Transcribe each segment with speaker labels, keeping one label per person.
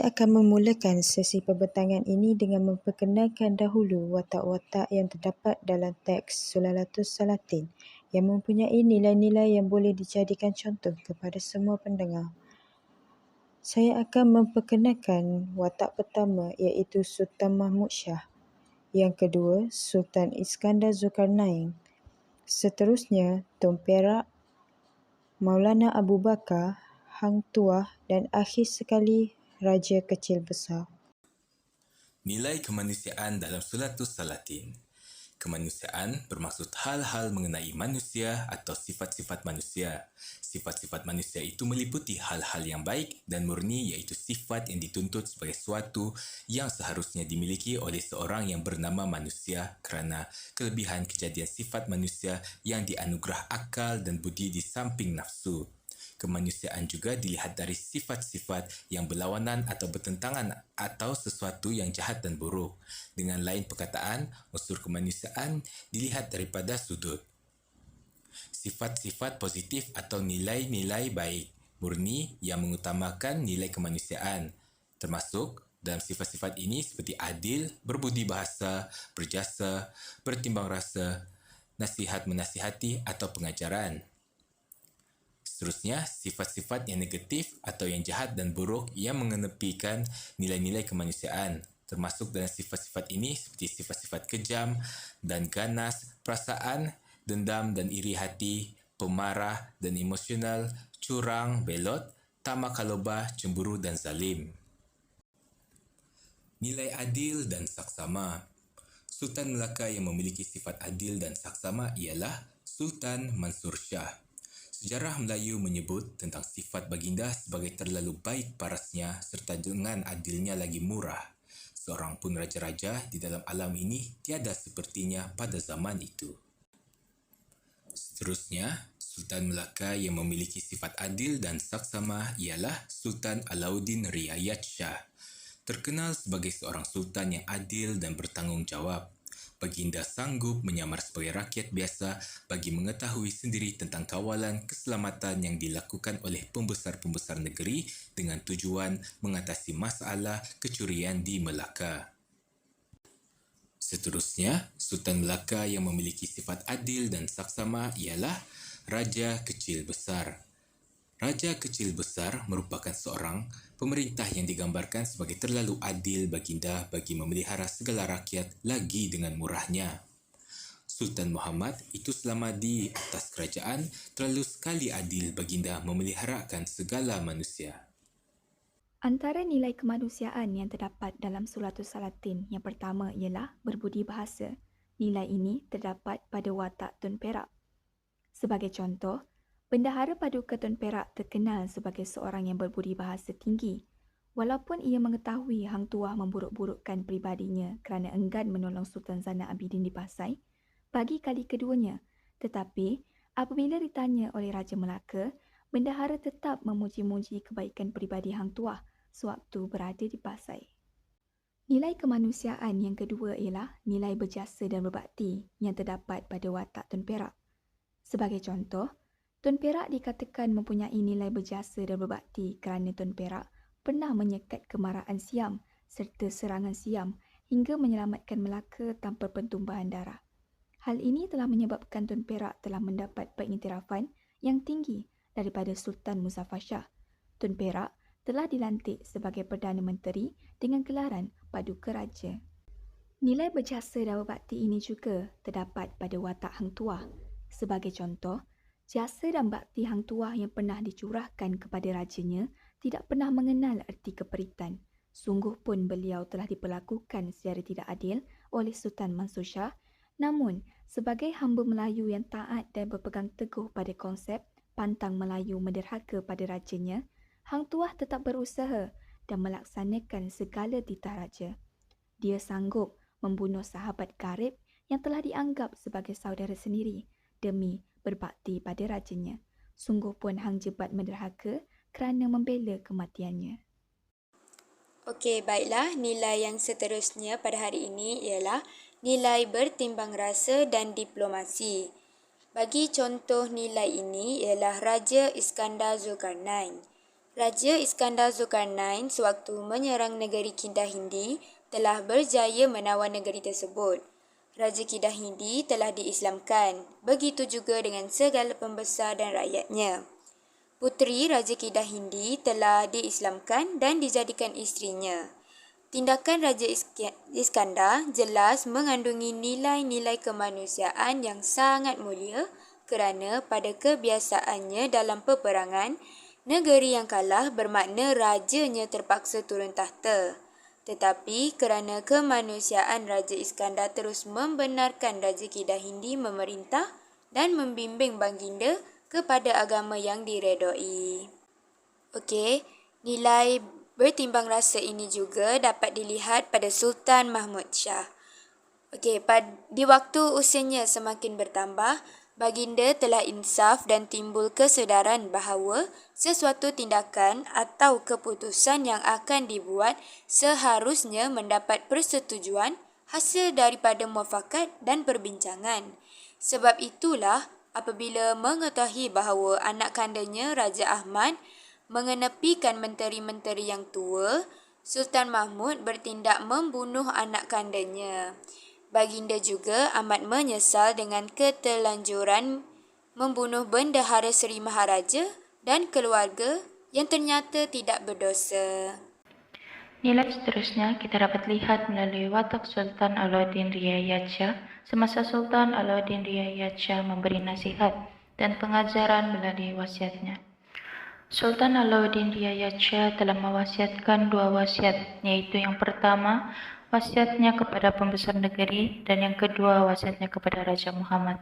Speaker 1: Saya akan memulakan sesi perbentangan ini dengan memperkenalkan dahulu watak-watak yang terdapat dalam teks Sulalatus Salatin yang mempunyai nilai-nilai yang boleh dijadikan contoh kepada semua pendengar. Saya akan memperkenalkan watak pertama iaitu Sultan Mahmud Shah. Yang kedua, Sultan Iskandar Zulkarnain. Seterusnya, Tun Perak, Maulana Abu Bakar, Hang Tuah dan akhir sekali Raja Kecil Besar.
Speaker 2: Nilai kemanusiaan dalam Sulalatus Salatin. Kemanusiaan bermaksud hal-hal mengenai manusia atau sifat-sifat manusia. Sifat-sifat manusia itu meliputi hal-hal yang baik dan murni, iaitu sifat yang dituntut sebagai suatu yang seharusnya dimiliki oleh seorang yang bernama manusia kerana kelebihan kejadian sifat manusia yang dianugerah akal dan budi di samping nafsu. Kemanusiaan juga dilihat dari sifat-sifat yang berlawanan atau bertentangan atau sesuatu yang jahat dan buruk. Dengan lain perkataan, unsur kemanusiaan dilihat daripada sudut sifat-sifat positif atau nilai-nilai baik, murni yang mengutamakan nilai kemanusiaan, termasuk dalam sifat-sifat ini seperti adil, berbudi bahasa, berjasa, bertimbang rasa, nasihat menasihati atau pengajaran. Seterusnya, sifat-sifat yang negatif atau yang jahat dan buruk yang mengenepikan nilai-nilai kemanusiaan. Termasuk dalam sifat-sifat ini seperti sifat-sifat kejam dan ganas, perasaan, dendam dan iri hati, pemarah dan emosional, curang, belot, tamak kalobah, cemburu dan zalim. Nilai adil dan saksama. Sultan Melaka yang memiliki sifat adil dan saksama ialah Sultan Mansur Shah. Sejarah Melayu menyebut tentang sifat baginda sebagai terlalu baik parasnya serta dengan adilnya lagi murah. Seorang pun raja-raja di dalam alam ini tiada sepertinya pada zaman itu. Seterusnya, Sultan Melaka yang memiliki sifat adil dan saksama ialah Sultan Alauddin Riayat Shah. Terkenal sebagai seorang sultan yang adil dan bertanggungjawab. Baginda sanggup menyamar sebagai rakyat biasa bagi mengetahui sendiri tentang kawalan keselamatan yang dilakukan oleh pembesar-pembesar negeri dengan tujuan mengatasi masalah kecurian di Melaka. Seterusnya, Sultan Melaka yang memiliki sifat adil dan saksama ialah Raja Kecil Besar. Raja Kecil Besar merupakan seorang pemerintah yang digambarkan sebagai terlalu adil baginda bagi memelihara segala rakyat lagi dengan murahnya. Sultan Muhammad itu selama di atas kerajaan terlalu sekali adil baginda memeliharakan segala manusia.
Speaker 3: Antara nilai kemanusiaan yang terdapat dalam Sulalatus Salatin yang pertama ialah berbudi bahasa. Nilai ini terdapat pada watak Tun Perak. Sebagai contoh, Bendahara Paduka Tun Perak terkenal sebagai seorang yang berbudi bahasa tinggi. Walaupun ia mengetahui Hang Tuah memburuk-burukkan pribadinya kerana enggan menolong Sultan Zainal Abidin di Pasai bagi kali keduanya, tetapi apabila ditanya oleh Raja Melaka, Bendahara tetap memuji-muji kebaikan pribadi Hang Tuah sewaktu berada di Pasai. Nilai kemanusiaan yang kedua ialah nilai berjasa dan berbakti yang terdapat pada watak Tun Perak. Sebagai contoh, Tun Perak dikatakan mempunyai nilai berjasa dan berbakti kerana Tun Perak pernah menyekat kemarahan Siam serta serangan Siam hingga menyelamatkan Melaka tanpa pentumbahan darah. Hal ini telah menyebabkan Tun Perak telah mendapat pengiktirafan yang tinggi daripada Sultan Muzaffar Shah. Tun Perak telah dilantik sebagai Perdana Menteri dengan gelaran Paduka Raja. Nilai berjasa dan berbakti ini juga terdapat pada watak Hang Tuah. Sebagai contoh, jasa dan bakti Hang Tuah yang pernah dicurahkan kepada rajanya tidak pernah mengenal erti keperitan. Sungguh pun beliau telah diperlakukan secara tidak adil oleh Sultan Mansur Shah. Namun, sebagai hamba Melayu yang taat dan berpegang teguh pada konsep pantang Melayu menderhaka pada rajanya, Hang Tuah tetap berusaha dan melaksanakan segala titah raja. Dia sanggup membunuh sahabat karib yang telah dianggap sebagai saudara sendiri demi berbakti pada rajanya. Sungguh pun Hang Jebat menderhaka kerana membela kematiannya.
Speaker 4: Okey, baiklah. Nilai yang seterusnya pada hari ini ialah nilai bertimbang rasa dan diplomasi. Bagi contoh nilai ini ialah Raja Iskandar Zulkarnain. Raja Iskandar Zulkarnain sewaktu menyerang negeri Kedah Hindi telah berjaya menawan negeri tersebut. Raja Kedah Hindi telah diislamkan, begitu juga dengan segala pembesar dan rakyatnya. Puteri Raja Kedah Hindi telah diislamkan dan dijadikan isterinya. Tindakan Raja Iskandar jelas mengandungi nilai-nilai kemanusiaan yang sangat mulia kerana pada kebiasaannya dalam peperangan, negeri yang kalah bermakna rajanya terpaksa turun tahta. Tetapi kerana kemanusiaan Raja Iskandar terus membenarkan Raja Kedah Hindi memerintah dan membimbing baginda kepada agama yang diredai. Okey, nilai bertimbang rasa ini juga dapat dilihat pada Sultan Mahmud Shah. Okey, di waktu usianya semakin bertambah, baginda telah insaf dan timbul kesedaran bahawa sesuatu tindakan atau keputusan yang akan dibuat seharusnya mendapat persetujuan hasil daripada muafakat dan perbincangan. Sebab itulah apabila mengetahui bahawa anak kandanya Raja Ahmad mengenepikan menteri-menteri yang tua, Sultan Mahmud bertindak membunuh anak kandanya. Baginda juga amat menyesal dengan ketelanjuran membunuh Bendahara Seri Maharaja dan keluarga yang ternyata tidak berdosa.
Speaker 5: Nilai seterusnya kita dapat lihat melalui watak Sultan Alauddin Riayat Shah semasa Sultan Alauddin Riayat Shah memberi nasihat dan pengajaran melalui wasiatnya. Sultan Alauddin Riayat Shah telah mewasiatkan 2 wasiat, yaitu yang pertama, wasiatnya kepada pembesar negeri dan yang kedua, wasiatnya kepada Raja Muhammad.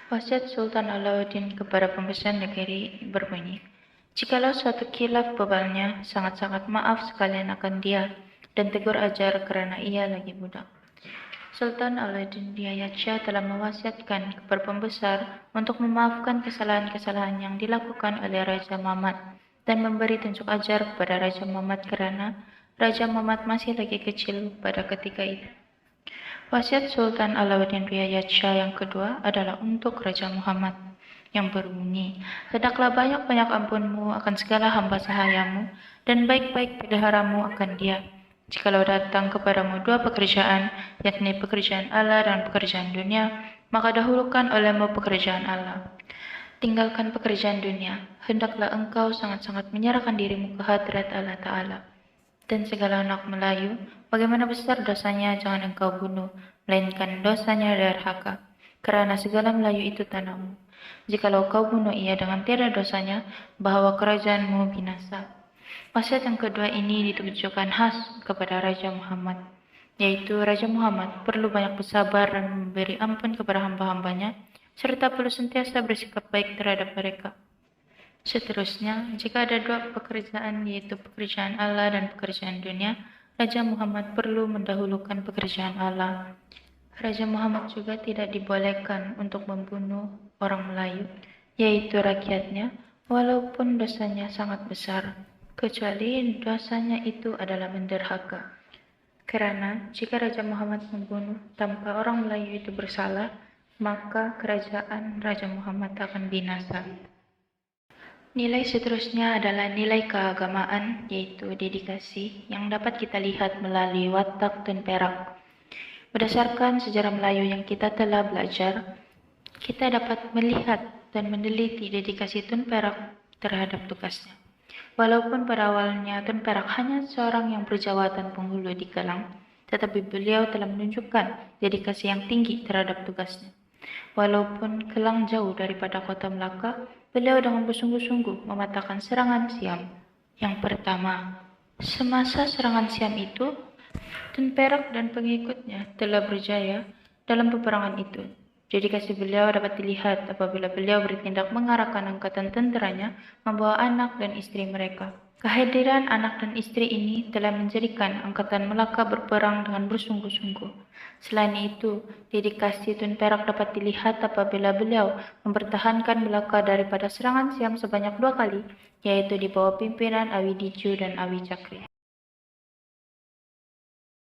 Speaker 5: Wasiat Sultan Alauddin kepada pembesar negeri berbunyi, jikalau suatu khilaf bebalnya, sangat-sangat maaf sekalian akan dia dan tegur ajar kerana ia lagi budak. Sultan Alauddin Riayat Shah telah mewasiatkan kepada pembesar untuk memaafkan kesalahan-kesalahan yang dilakukan oleh Raja Muhammad dan memberi tunjuk ajar kepada Raja Muhammad kerana Raja Muhammad masih lagi kecil pada ketika itu. Wasiat Sultan Alauddin Riayat Shah yang kedua adalah untuk Raja Muhammad yang berbunyi, hendaklah banyak-banyak ampunmu akan segala hamba sahayamu dan baik-baik peliharamu akan dia. Jikalau datang kepadamu 2 pekerjaan, yakni pekerjaan Allah dan pekerjaan dunia, maka dahulukan olehmu pekerjaan Allah. Tinggalkan pekerjaan dunia, hendaklah engkau sangat-sangat menyerahkan dirimu ke hadrat Allah Ta'ala. Dan segala anak Melayu, bagaimana besar dosanya jangan engkau bunuh, melainkan dosanya derhaka, kerana segala Melayu itu tanahmu. Jikalau kau bunuh ia dengan tiada dosanya, bahawa kerajaanmu binasa. Wasiat yang kedua ini ditujukan khas kepada Raja Muhammad, yaitu Raja Muhammad perlu banyak bersabar dan memberi ampun kepada hamba-hambanya, serta perlu sentiasa bersikap baik terhadap mereka. Seterusnya, jika ada 2 pekerjaan, yaitu pekerjaan Allah dan pekerjaan dunia, Raja Muhammad perlu mendahulukan pekerjaan Allah. Raja Muhammad juga tidak dibolehkan untuk membunuh orang Melayu, yaitu rakyatnya, walaupun dosanya sangat besar, kecuali dosanya itu adalah menderhaka. Kerana jika Raja Muhammad membunuh tanpa orang Melayu itu bersalah, maka kerajaan Raja Muhammad akan binasa. Nilai seterusnya adalah nilai keagamaan, yaitu dedikasi, yang dapat kita lihat melalui watak Tun Perak. Berdasarkan sejarah Melayu yang kita telah belajar, kita dapat melihat dan meneliti dedikasi Tun Perak terhadap tugasnya. Walaupun pada awalnya Tun Perak hanya seorang yang berjawatan penghulu di Kelang, tetapi beliau telah menunjukkan dedikasi yang tinggi terhadap tugasnya. Walaupun Kelang jauh daripada kota Melaka, beliau dengan bersungguh-sungguh mematahkan serangan Siam. Yang pertama, semasa serangan Siam itu, Tun Perak dan pengikutnya telah berjaya dalam peperangan itu. Dedikasi beliau dapat dilihat apabila beliau bertindak mengarahkan angkatan tenteranya membawa anak dan istri mereka. Kehadiran anak dan istri ini telah menjadikan angkatan Melaka berperang dengan bersungguh-sungguh. Selain itu, dedikasi Tun Perak dapat dilihat apabila beliau mempertahankan Melaka daripada serangan Siam sebanyak 2 kali, yaitu di bawah pimpinan Awi Diju dan Awi Cakri.